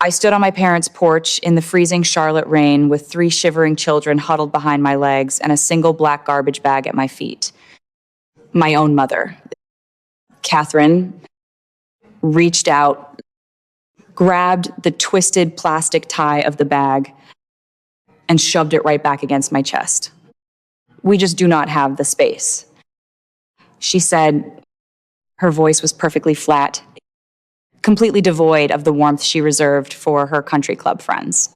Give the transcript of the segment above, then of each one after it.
I stood on my parents' porch in the freezing Charlotte rain with 3 shivering children huddled behind my legs and a single black garbage bag at my feet. My own mother. Catherine reached out, grabbed the twisted plastic tie of the bag, and shoved it right back against my chest. We just do not have the space. She said, her voice was perfectly flat, completely devoid of the warmth she reserved for her country club friends.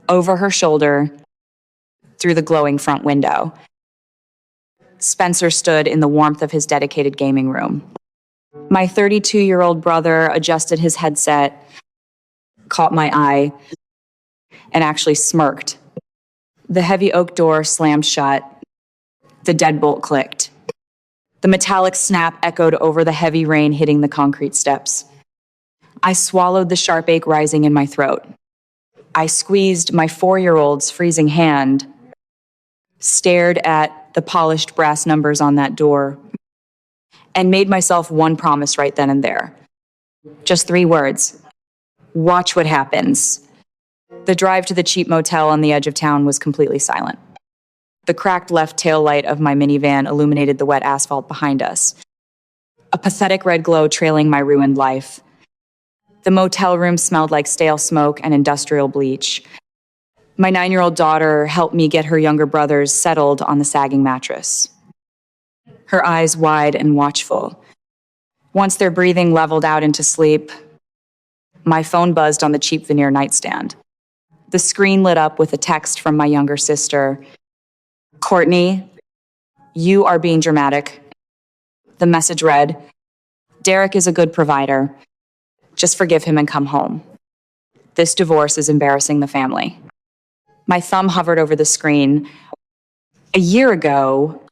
Over her shoulder, through the glowing front window, Spencer stood in the warmth of his dedicated gaming room. My 32-year-old brother adjusted his headset, caught my eye, and actually smirked. The heavy oak door slammed shut. The deadbolt clicked. The metallic snap echoed over the heavy rain hitting the concrete steps. I swallowed the sharp ache rising in my throat. I squeezed my 4-year-old's freezing hand, stared at the polished brass numbers on that door, and made myself one promise right then and there. Just 3 words. Watch what happens. The drive to the cheap motel on the edge of town was completely silent. The cracked left taillight of my minivan illuminated the wet asphalt behind us. A pathetic red glow trailing my ruined life. The motel room smelled like stale smoke and industrial bleach. My 9-year-old daughter helped me get her younger brothers settled on the sagging mattress, her eyes wide and watchful. Once their breathing leveled out into sleep, my phone buzzed on the cheap veneer nightstand. The screen lit up with a text from my younger sister. Courtney, you are being dramatic. The message read, Derek is a good provider. Just forgive him and come home. This divorce is embarrassing the family. My thumb hovered over the screen. A year ago,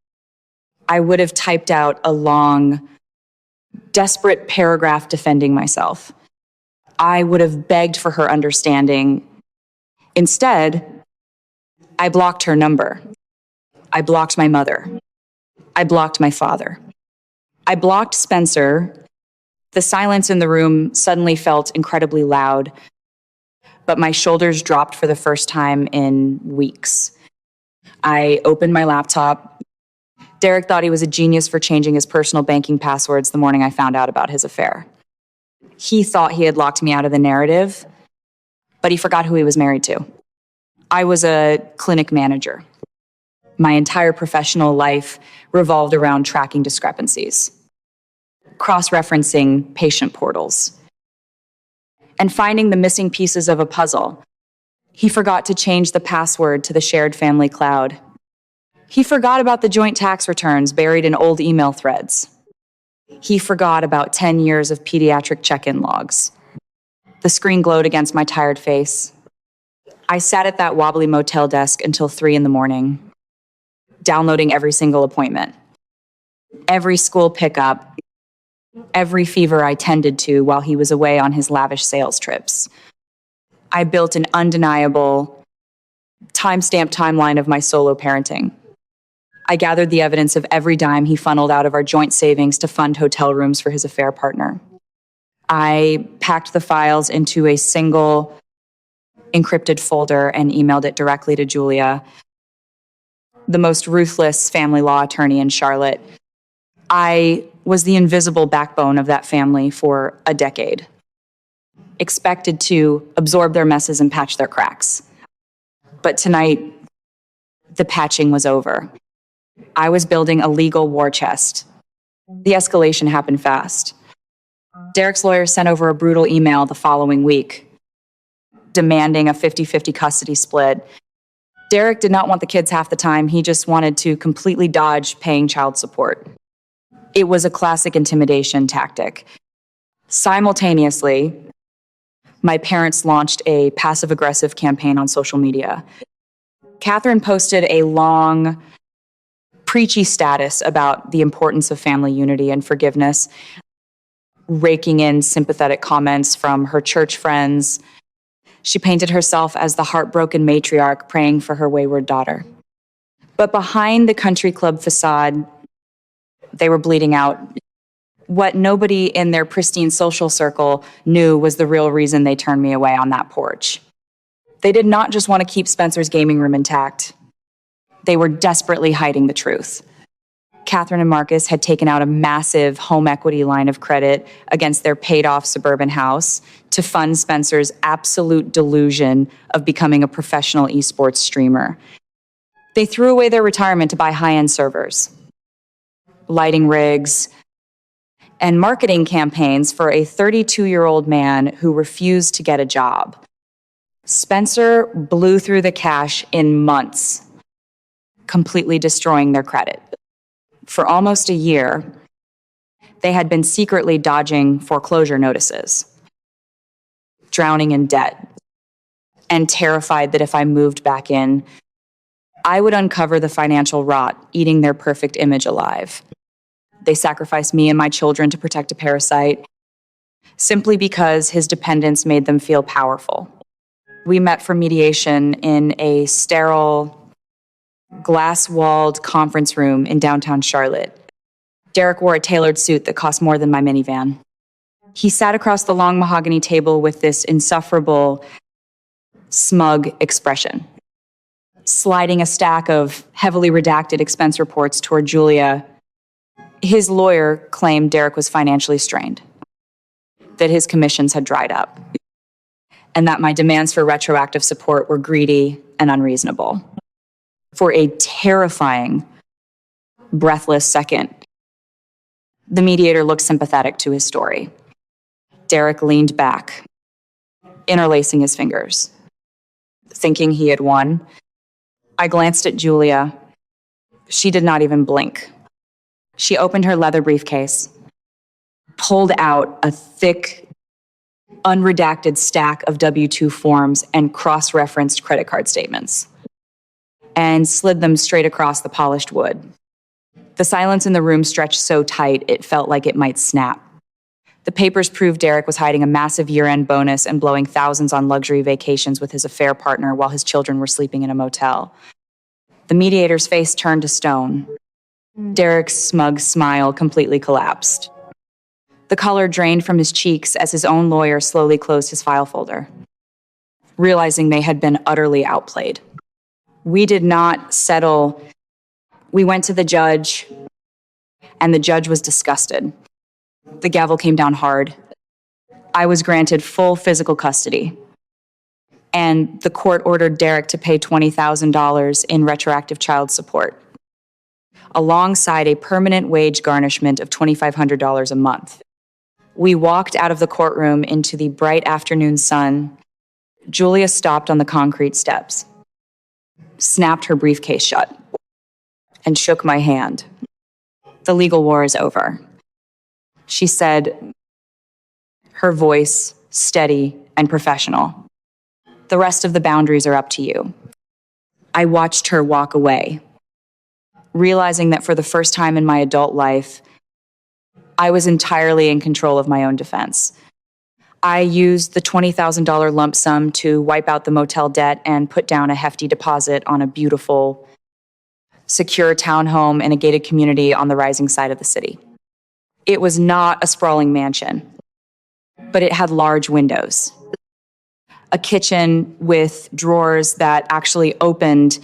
I would have typed out a long, desperate paragraph defending myself. I would have begged for her understanding. Instead, I blocked her number. I blocked my mother. I blocked my father. I blocked Spencer. The silence in the room suddenly felt incredibly loud, but my shoulders dropped for the first time in weeks. I opened my laptop. Derek thought he was a genius for changing his personal banking passwords the morning I found out about his affair. He thought he had locked me out of the narrative, but he forgot who he was married to. I was a clinic manager. My entire professional life revolved around tracking discrepancies, cross-referencing patient portals, and finding the missing pieces of a puzzle. He forgot to change the password to the shared family cloud. He forgot about the joint tax returns buried in old email threads. He forgot about 10 years of pediatric check-in logs. The screen glowed against my tired face. I sat at that wobbly motel desk until 3 a.m, downloading every single appointment, every school pickup, every fever I tended to while he was away on his lavish sales trips. I built an undeniable, time-stamped timeline of my solo parenting. I gathered the evidence of every dime he funneled out of our joint savings to fund hotel rooms for his affair partner. I packed the files into a single encrypted folder and emailed it directly to Julia, the most ruthless family law attorney in Charlotte. I was the invisible backbone of that family for a decade, expected to absorb their messes and patch their cracks. But tonight, the patching was over. I was building a legal war chest. The escalation happened fast. Derek's lawyer sent over a brutal email the following week, demanding a 50-50 custody split. Derek did not want the kids half the time. He just wanted to completely dodge paying child support. It was a classic intimidation tactic. Simultaneously, my parents launched a passive-aggressive campaign on social media. Catherine posted a long, preachy status about the importance of family unity and forgiveness, raking in sympathetic comments from her church friends. She painted herself as the heartbroken matriarch praying for her wayward daughter. But behind the country club facade, they were bleeding out What nobody in their pristine social circle knew was the real reason they turned me away on that porch. They did not just want to keep Spencer's gaming room intact. They were desperately hiding the truth. Catherine and Marcus had taken out a massive home equity line of credit against their paid-off suburban house to fund Spencer's absolute delusion of becoming a professional esports streamer. They threw away their retirement to buy high-end servers, lighting rigs, and marketing campaigns for a 32-year-old man who refused to get a job. Spencer blew through the cash in months, completely destroying their credit. For almost a year, they had been secretly dodging foreclosure notices, drowning in debt, and terrified that if I moved back in, I would uncover the financial rot eating their perfect image alive. They sacrificed me and my children to protect a parasite, simply because his dependence made them feel powerful. We met for mediation in a sterile, glass-walled conference room in downtown Charlotte. Derek wore a tailored suit that cost more than my minivan. He sat across the long mahogany table with this insufferable, smug expression, sliding a stack of heavily redacted expense reports toward Julia. His lawyer claimed Derek was financially strained, that his commissions had dried up, and that my demands for retroactive support were greedy and unreasonable. For a terrifying, breathless second, the mediator looked sympathetic to his story. Derek leaned back, interlacing his fingers, thinking he had won. I glanced at Julia. She did not even blink. She opened her leather briefcase, pulled out a thick, unredacted stack of W-2 forms and cross-referenced credit card statements, and slid them straight across the polished wood. The silence in the room stretched so tight it felt like it might snap. The papers proved Derek was hiding a massive year-end bonus and blowing thousands on luxury vacations with his affair partner while his children were sleeping in a motel. The mediator's face turned to stone. Derek's smug smile completely collapsed. The color drained from his cheeks as his own lawyer slowly closed his file folder, realizing they had been utterly outplayed. We did not settle. We went to the judge, and the judge was disgusted. The gavel came down hard. I was granted full physical custody, and the court ordered Derek to pay $20,000 in retroactive child support, alongside a permanent wage garnishment of $2,500 a month. We walked out of the courtroom into the bright afternoon sun. Julia stopped on the concrete steps, snapped her briefcase shut, and shook my hand. The legal war is over, she said, her voice steady and professional. The rest of the boundaries are up to you. I watched her walk away, realizing that for the first time in my adult life, I was entirely in control of my own defense. I used the $20,000 lump sum to wipe out the motel debt and put down a hefty deposit on a beautiful, secure townhome in a gated community on the rising side of the city. It was not a sprawling mansion, but it had large windows, a kitchen with drawers that actually opened,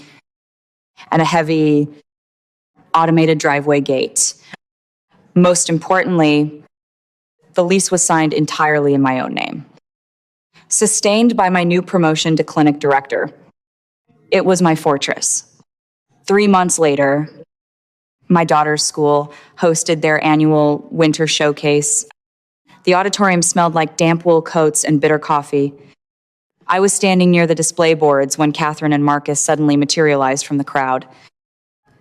and a heavy automated driveway gate. Most importantly, the lease was signed entirely in my own name. Sustained by my new promotion to clinic director, it was my fortress. 3 months later, my daughter's school hosted their annual winter showcase. The auditorium smelled like damp wool coats and bitter coffee. I was standing near the display boards when Catherine and Marcus suddenly materialized from the crowd.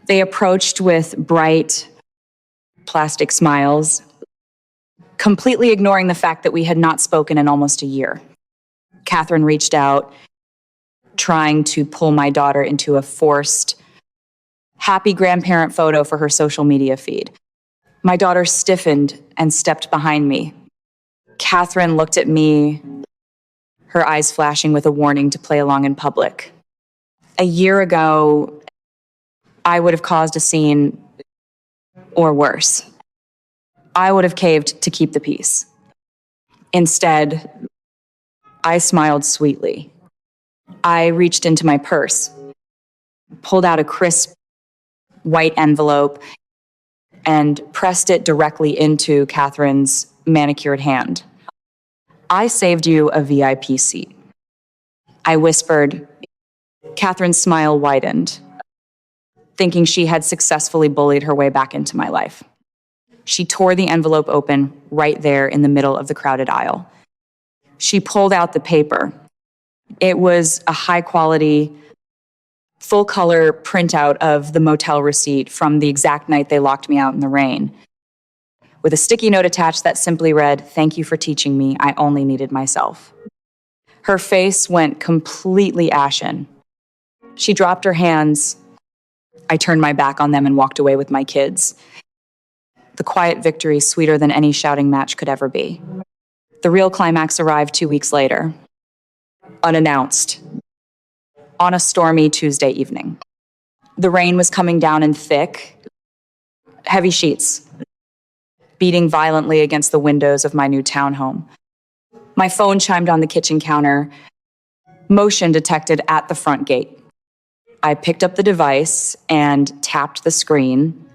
They approached with bright, plastic smiles, completely ignoring the fact that we had not spoken in almost a year. Catherine reached out, trying to pull my daughter into a forced, happy grandparent photo for her social media feed. My daughter stiffened and stepped behind me. Catherine looked at me, her eyes flashing with a warning to play along in public. A year ago, I would have caused a scene or worse. I would have caved to keep the peace. Instead, I smiled sweetly. I reached into my purse, pulled out a crisp white envelope, and pressed it directly into Catherine's manicured hand. I saved you a VIP seat. I whispered. Catherine's smile widened, thinking she had successfully bullied her way back into my life. She tore the envelope open right there in the middle of the crowded aisle. She pulled out the paper. It was a high-quality, full-color printout of the motel receipt from the exact night they locked me out in the rain, with a sticky note attached that simply read, "Thank you for teaching me. I only needed myself." Her face went completely ashen. She dropped her hands. I turned my back on them and walked away with my kids. The quiet victory sweeter than any shouting match could ever be. The real climax arrived 2 weeks later, unannounced, on a stormy Tuesday evening. The rain was coming down in thick, heavy sheets, beating violently against the windows of my new townhome. My phone chimed on the kitchen counter, motion detected at the front gate. I picked up the device and tapped the screen.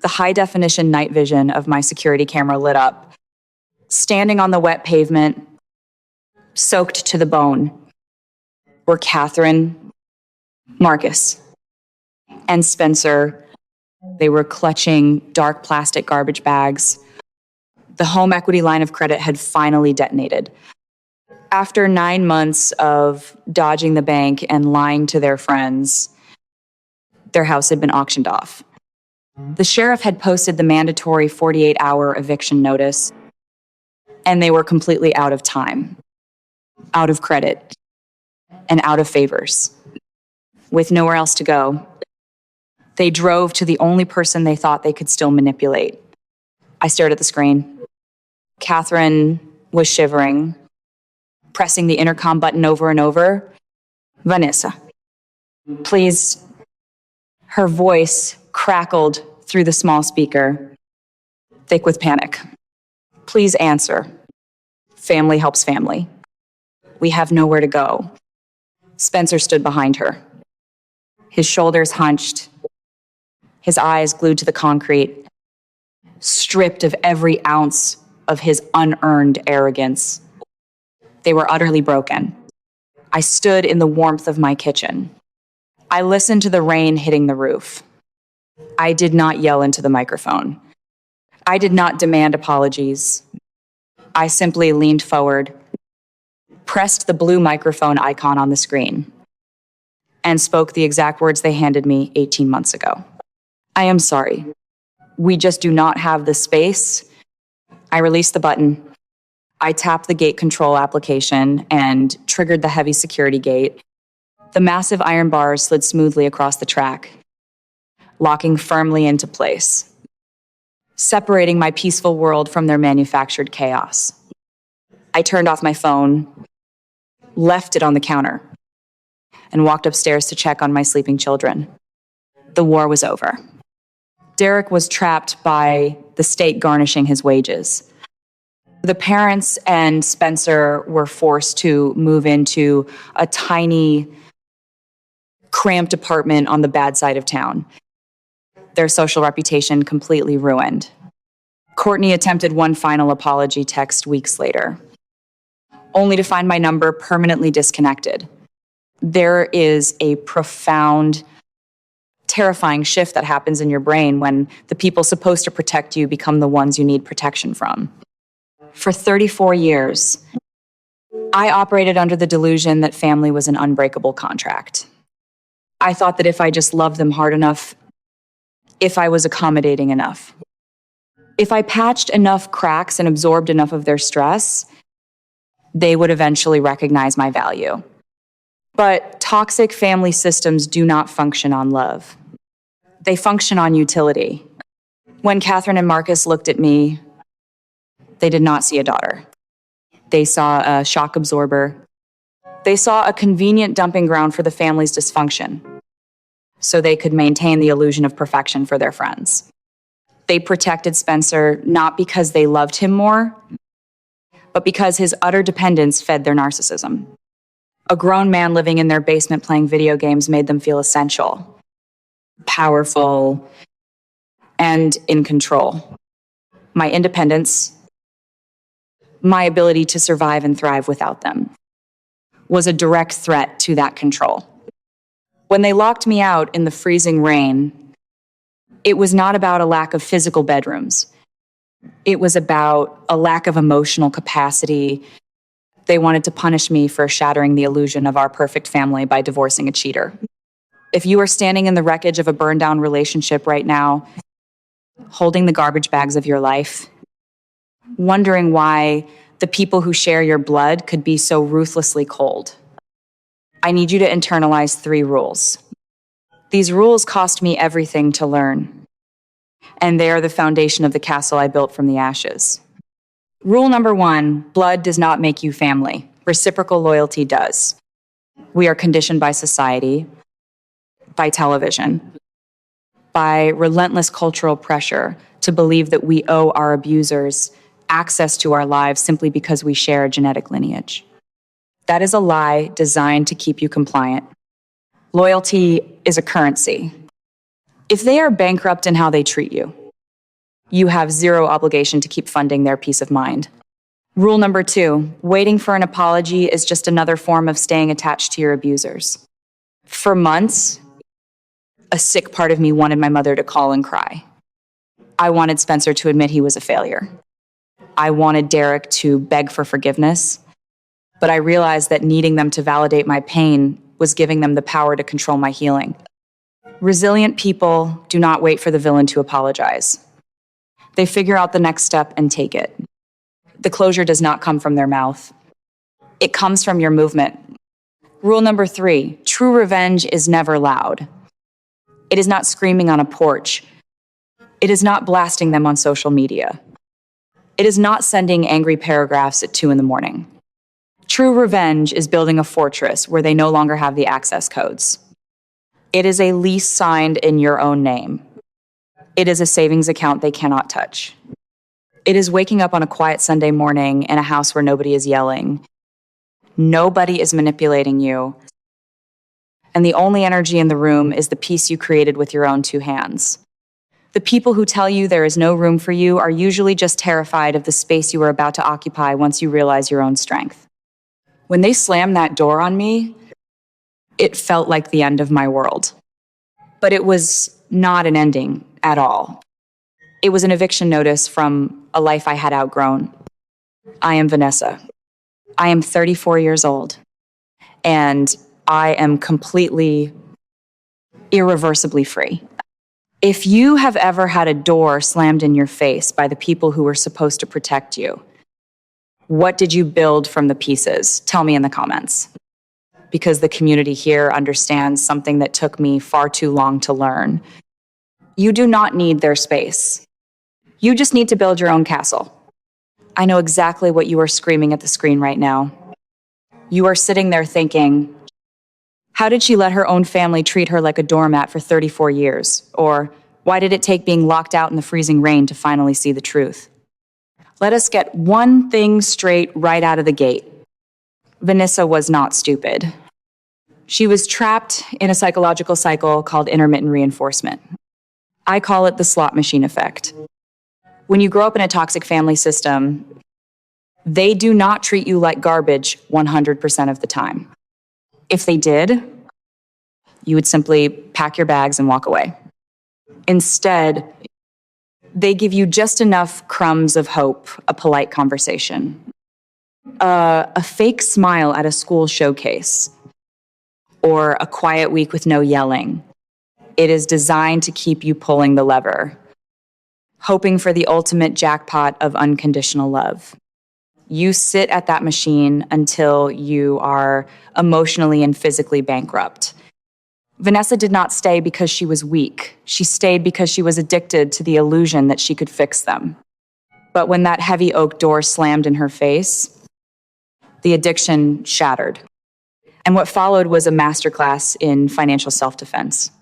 The high-definition night vision of my security camera lit up. Standing on the wet pavement, soaked to the bone, were Catherine, Marcus, and Spencer. They were clutching dark plastic garbage bags. The home equity line of credit had finally detonated. After 9 months of dodging the bank and lying to their friends, their house had been auctioned off. The sheriff had posted the mandatory 48-hour eviction notice, and they were completely out of time, out of credit, and out of favors. With nowhere else to go, they drove to the only person they thought they could still manipulate. I stared at the screen. Catherine was shivering, pressing the intercom button over and over. "Vanessa, please." Her voice crackled through the small speaker, thick with panic. "Please answer. Family helps family. We have nowhere to go." Spencer stood behind her, his shoulders hunched, his eyes glued to the concrete, stripped of every ounce of his unearned arrogance. They were utterly broken. I stood in the warmth of my kitchen. I listened to the rain hitting the roof. I did not yell into the microphone. I did not demand apologies. I simply leaned forward, pressed the blue microphone icon on the screen, and spoke the exact words they handed me 18 months ago. "I am sorry. We just do not have the space." I released the button. I tapped the gate control application and triggered the heavy security gate. The massive iron bars slid smoothly across the track, locking firmly into place, separating my peaceful world from their manufactured chaos. I turned off my phone, left it on the counter, and walked upstairs to check on my sleeping children. The war was over. Derek was trapped by the state garnishing his wages. The parents and Spencer were forced to move into a tiny, cramped apartment on the bad side of town. Their social reputation completely ruined. Courtney attempted one final apology text weeks later, only to find my number permanently disconnected. There is a profound, terrifying shift that happens in your brain when the people supposed to protect you become the ones you need protection from. For 34 years, I operated under the delusion that family was an unbreakable contract. I thought that if I just loved them hard enough, if I was accommodating enough, if I patched enough cracks and absorbed enough of their stress, they would eventually recognize my value. But toxic family systems do not function on love. They function on utility. When Catherine and Marcus looked at me, they did not see a daughter. They saw a shock absorber. They saw a convenient dumping ground for the family's dysfunction, so they could maintain the illusion of perfection for their friends. They protected Spencer not because they loved him more, but because his utter dependence fed their narcissism. A grown man living in their basement playing video games made them feel essential, powerful, and in control. My independence, my ability to survive and thrive without them, was a direct threat to that control. When they locked me out in the freezing rain, it was not about a lack of physical bedrooms. It was about a lack of emotional capacity. They wanted to punish me for shattering the illusion of our perfect family by divorcing a cheater. If you are standing in the wreckage of a burned down relationship right now, holding the garbage bags of your life, wondering why the people who share your blood could be so ruthlessly cold, I need you to internalize 3 rules. These rules cost me everything to learn, and they are the foundation of the castle I built from the ashes. Rule number 1, blood does not make you family. Reciprocal loyalty does. We are conditioned by society, by television, by relentless cultural pressure to believe that we owe our abusers access to our lives simply because we share a genetic lineage. That is a lie designed to keep you compliant. Loyalty is a currency. If they are bankrupt in how they treat you, you have zero obligation to keep funding their peace of mind. Rule number 2, waiting for an apology is just another form of staying attached to your abusers. For months, a sick part of me wanted my mother to call and cry. I wanted Spencer to admit he was a failure. I wanted Derek to beg for forgiveness, but I realized that needing them to validate my pain was giving them the power to control my healing. Resilient people do not wait for the villain to apologize. They figure out the next step and take it. The closure does not come from their mouth. It comes from your movement. Rule number 3, true revenge is never loud. It is not screaming on a porch. It is not blasting them on social media. It is not sending angry paragraphs at 2 a.m. True revenge is building a fortress where they no longer have the access codes. It is a lease signed in your own name. It is a savings account they cannot touch. It is waking up on a quiet Sunday morning in a house where nobody is yelling. Nobody is manipulating you. And the only energy in the room is the peace you created with your own 2 hands. The people who tell you there is no room for you are usually just terrified of the space you are about to occupy once you realize your own strength. When they slammed that door on me, it felt like the end of my world. But it was not an ending at all. It was an eviction notice from a life I had outgrown. I am Vanessa. I am 34 years old, and I am completely, irreversibly free. If you have ever had a door slammed in your face by the people who were supposed to protect you, what did you build from the pieces? Tell me in the comments. Because the community here understands something that took me far too long to learn. You do not need their space. You just need to build your own castle. I know exactly what you are screaming at the screen right now. You are sitting there thinking, how did she let her own family treat her like a doormat for 34 years? Or why did it take being locked out in the freezing rain to finally see the truth? Let us get one thing straight right out of the gate. Vanessa was not stupid. She was trapped in a psychological cycle called intermittent reinforcement. I call it the slot machine effect. When you grow up in a toxic family system, they do not treat you like garbage 100% of the time. If they did, you would simply pack your bags and walk away. Instead, they give you just enough crumbs of hope, a polite conversation, a fake smile at a school showcase, or a quiet week with no yelling. It is designed to keep you pulling the lever, hoping for the ultimate jackpot of unconditional love. You sit at that machine until you are emotionally and physically bankrupt. Vanessa did not stay because she was weak. She stayed because she was addicted to the illusion that she could fix them. But when that heavy oak door slammed in her face, the addiction shattered. And what followed was a masterclass in financial self-defense.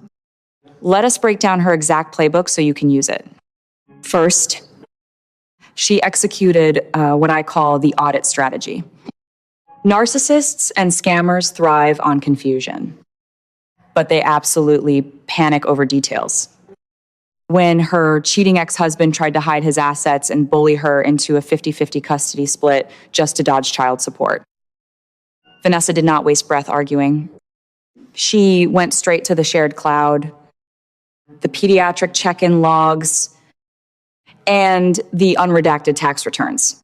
Let us break down her exact playbook so you can use it. First, she executed what I call the audit strategy. Narcissists and scammers thrive on confusion, but they absolutely panic over details. When her cheating ex-husband tried to hide his assets and bully her into a 50-50 custody split just to dodge child support, Vanessa did not waste breath arguing. She went straight to the shared cloud, the pediatric check-in logs, and the unredacted tax returns.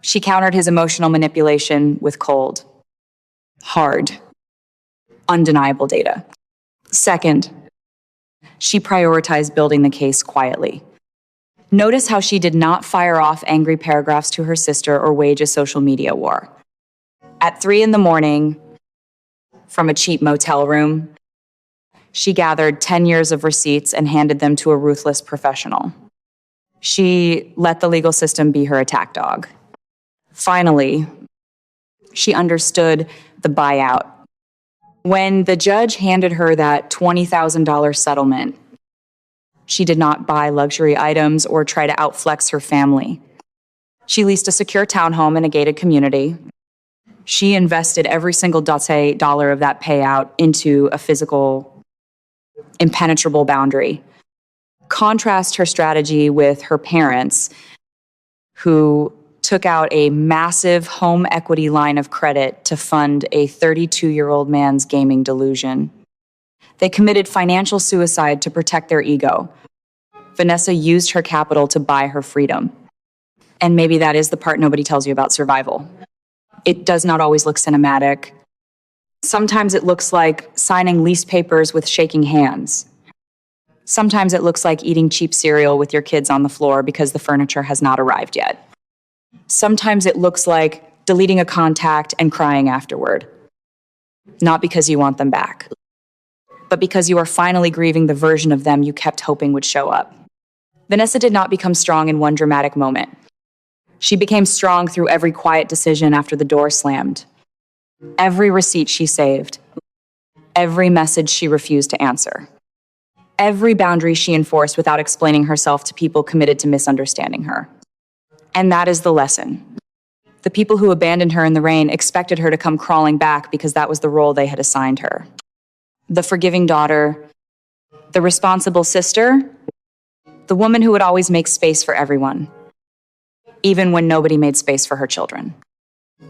She countered his emotional manipulation with cold, hard, undeniable data. Second, she prioritized building the case quietly. Notice how she did not fire off angry paragraphs to her sister or wage a social media war. At 3 a.m, from a cheap motel room, she gathered 10 years of receipts and handed them to a ruthless professional. She let the legal system be her attack dog. Finally, she understood the buyout. When the judge handed her that $20,000 settlement, she did not buy luxury items or try to outflex her family. She leased a secure townhome in a gated community. She invested every single dollar of that payout into a physical, impenetrable boundary. Contrast her strategy with her parents, who took out a massive home equity line of credit to fund a 32-year-old man's gaming delusion. They committed financial suicide to protect their ego. Vanessa used her capital to buy her freedom. And maybe that is the part nobody tells you about survival. It does not always look cinematic. Sometimes it looks like signing lease papers with shaking hands. Sometimes it looks like eating cheap cereal with your kids on the floor because the furniture has not arrived yet. Sometimes it looks like deleting a contact and crying afterward. Not because you want them back, but because you are finally grieving the version of them you kept hoping would show up. Vanessa did not become strong in one dramatic moment. She became strong through every quiet decision after the door slammed, every receipt she saved, every message she refused to answer, every boundary she enforced without explaining herself to people committed to misunderstanding her. And that is the lesson. The people who abandoned her in the rain expected her to come crawling back because that was the role they had assigned her. The forgiving daughter, the responsible sister, the woman who would always make space for everyone, even when nobody made space for her children.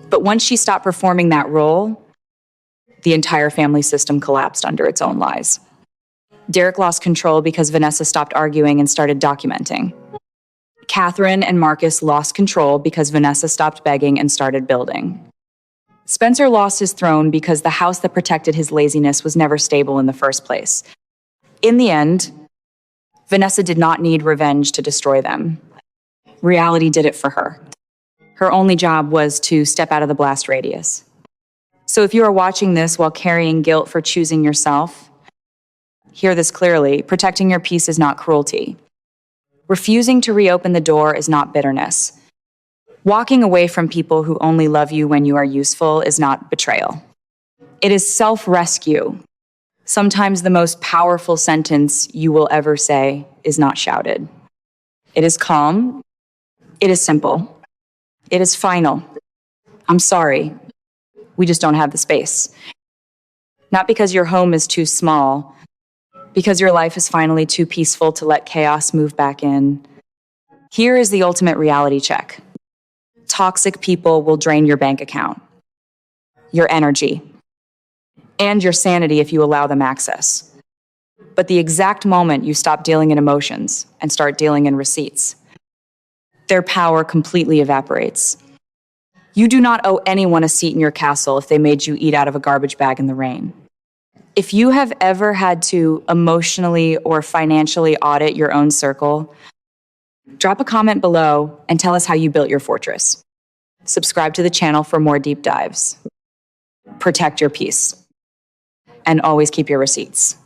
But once she stopped performing that role, the entire family system collapsed under its own lies. Derek lost control because Vanessa stopped arguing and started documenting. Catherine and Marcus lost control because Vanessa stopped begging and started building. Spencer lost his throne because the house that protected his laziness was never stable in the first place. In the end, Vanessa did not need revenge to destroy them. Reality did it for her. Her only job was to step out of the blast radius. So if you are watching this while carrying guilt for choosing yourself, hear this clearly: protecting your peace is not cruelty. Refusing to reopen the door is not bitterness. Walking away from people who only love you when you are useful is not betrayal. It is self-rescue. Sometimes the most powerful sentence you will ever say is not shouted. It is calm. It is simple. It is final. I'm sorry. We just don't have the space. Not because your home is too small, because your life is finally too peaceful to let chaos move back in. Here is the ultimate reality check. Toxic people will drain your bank account, your energy, and your sanity if you allow them access. But the exact moment you stop dealing in emotions and start dealing in receipts, their power completely evaporates. You do not owe anyone a seat in your castle if they made you eat out of a garbage bag in the rain. If you have ever had to emotionally or financially audit your own circle, drop a comment below and tell us how you built your fortress. Subscribe to the channel for more deep dives. Protect your peace. And always keep your receipts.